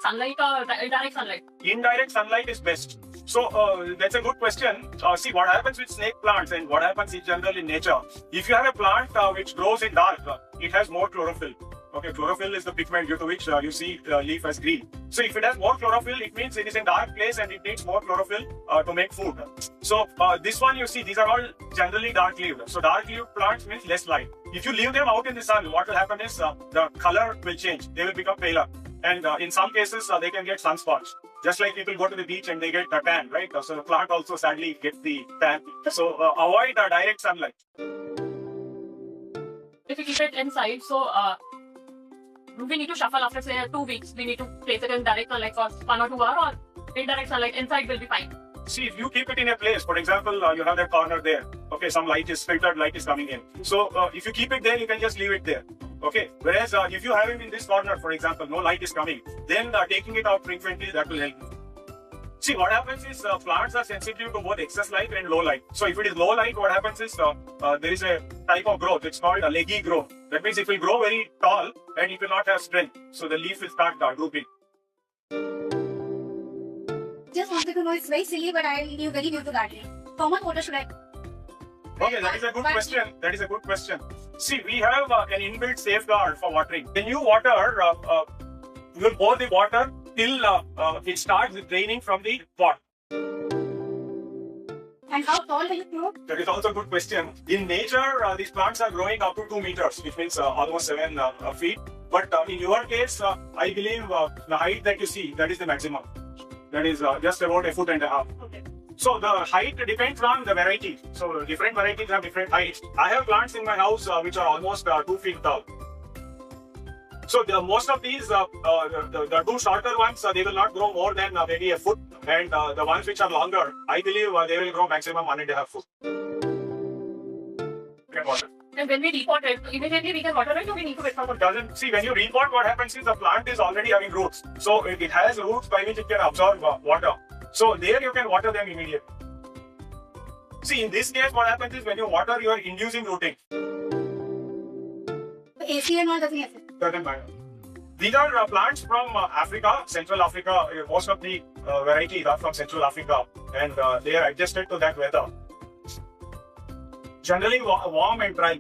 sunlight or indirect sunlight? Indirect sunlight is best. So that's a good question. See what happens with snake plants and what happens in general in nature. If you have a plant which grows in dark, it has more chlorophyll. Okay, chlorophyll is the pigment due to which you see leaf as green. So if it has more chlorophyll, it means it is in dark place and it needs more chlorophyll to make food. So this one you see, these are all generally dark-leaved. So dark-leaved plants means less light. If you leave them out in the sun, what will happen is the color will change. They will become paler. And in some cases, they can get sunscorch. Just like people go to the beach and they get a tan, right? So the plant also sadly gets the tan. So avoid direct sunlight. If you keep it inside, so we need to shuffle after say 2 weeks. We need to place it in direct sunlight for 1 or 2 hours, or indirect sunlight inside will be fine. See, if you keep it in a place, for example, you have that corner there. Okay, some light is filtered, light is coming in. So if you keep it there, you can just leave it there. Okay, whereas if you have it in this corner, for example, no light is coming, then taking it out frequently, that will help. See, what happens is plants are sensitive to both excess light and low light. So if it is low light, what happens is there is a type of growth. It's called a leggy growth. That means it will grow very tall and it will not have strength. So the leaf will start drooping. Just wanted to know, it's very silly, but I am very new to gardening. How much water should I? Okay, that is a good question. That is a good question. See, we have an inbuilt safeguard for watering. When you water, you will pour the water till it starts draining from the pot. And how tall will it grow? That is also a good question. In nature, these plants are growing up to 2 meters, which means almost 7 feet. But in your case, I believe the height that you see, that is the maximum. That is just about 1.5 feet. Okay. So the height depends on the variety. So different varieties have different heights. I have plants in my house which are almost 2 feet tall. So most of these, the 2 shorter ones, they will not grow more than maybe 1 foot. And the ones which are longer, I believe they will grow maximum 1.5 feet. And when we repot it, immediately we can water it or we need to wait for some time? See, when you repot, what happens is the plant is already having roots. So it has roots by which it can absorb water. So there you can water them immediately. See, in this case, what happens is when you water, you are inducing rooting. AC and all doesn't affect. Doesn't matter. These are plants from Africa, Central Africa. Most of the varieties are from Central Africa and they are adjusted to that weather. Generally warm and dry.